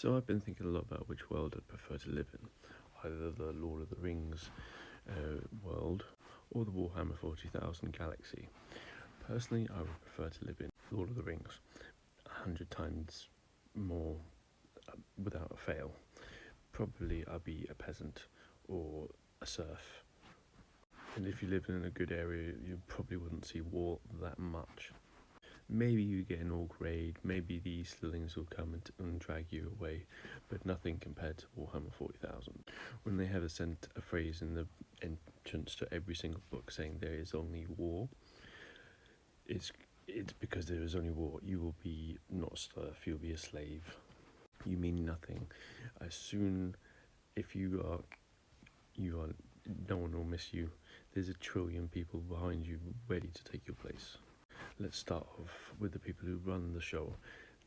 So I've been thinking a lot about which world I'd prefer to live in, either the Lord of the Rings world or the Warhammer 40,000 galaxy. Personally, I would prefer to live in Lord of the Rings 100 times more without a fail. Probably I'd be a peasant or a serf. And if you lived in a good area, you probably wouldn't see war that much. Maybe you get an orc raid, maybe the Easterlings will come and drag you away, but nothing compared to Warhammer 40,000. When they have sent a phrase in the entrance to every single book saying there is only war, it's because there is only war. You will be not a serf, you'll be a slave. You mean nothing. As soon, if you are, no one will miss you. There's 1 trillion people behind you ready to take your place. Let's start off with the people who run the show.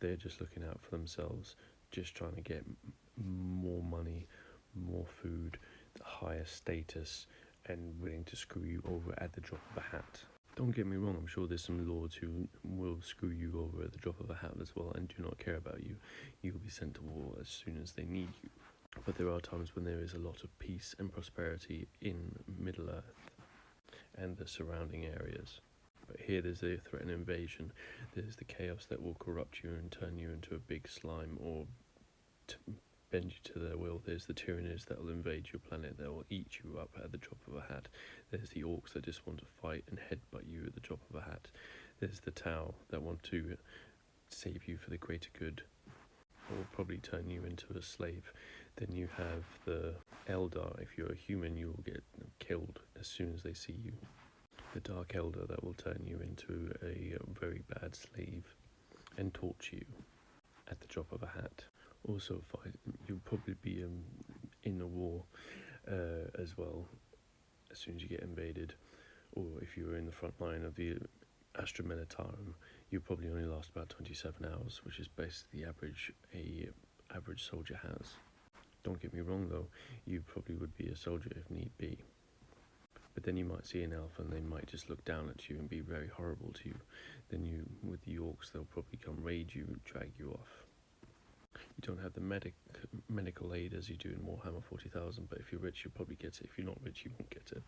They're just looking out for themselves, just trying to get more money, more food, higher status, and willing to screw you over at the drop of a hat. Don't get me wrong, I'm sure there's some lords who will screw you over at the drop of a hat as well and do not care about you. You will be sent to war as soon as they need you. But there are times when there is a lot of peace and prosperity in Middle-earth and the surrounding areas. But here there's a threat and invasion. There's the chaos that will corrupt you and turn you into a big slime or bend you to their will. There's the Tyranids that will invade your planet, that will eat you up at the drop of a hat. There's the orcs that just want to fight and headbutt you at the drop of a hat. There's the Tau that want to save you for the greater good, or probably turn you into a slave. Then you have the Eldar. If you're a human, you will get killed as soon as they see you. The Dark Elder that will turn you into a very bad slave and torture you at the drop of a hat. Also, you'll probably be in a war as well as soon as you get invaded. Or if you were in the front line of the Astra Militarum, you'll probably only last about 27 hours, which is basically the average a average soldier has. Don't get me wrong though, you probably would be a soldier if need be. But then you might see an elf and they might just look down at you and be very horrible to you. Then with the orcs, they'll probably come raid you, drag you off. You don't have the medical aid as you do in Warhammer 40,000, but if you're rich, you'll probably get it. If you're not rich, you won't get it.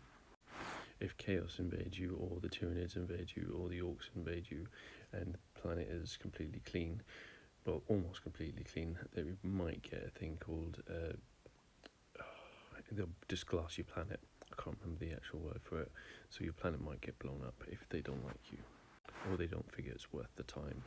If Chaos invades you, or the Tyranids invade you, or the orcs invade you, and the planet is completely clean, well, almost completely clean, they might get a thing called, they'll just glass your planet. I can't remember the actual word for it. So your planet might get blown up if they don't like you, or they don't figure it's worth the time.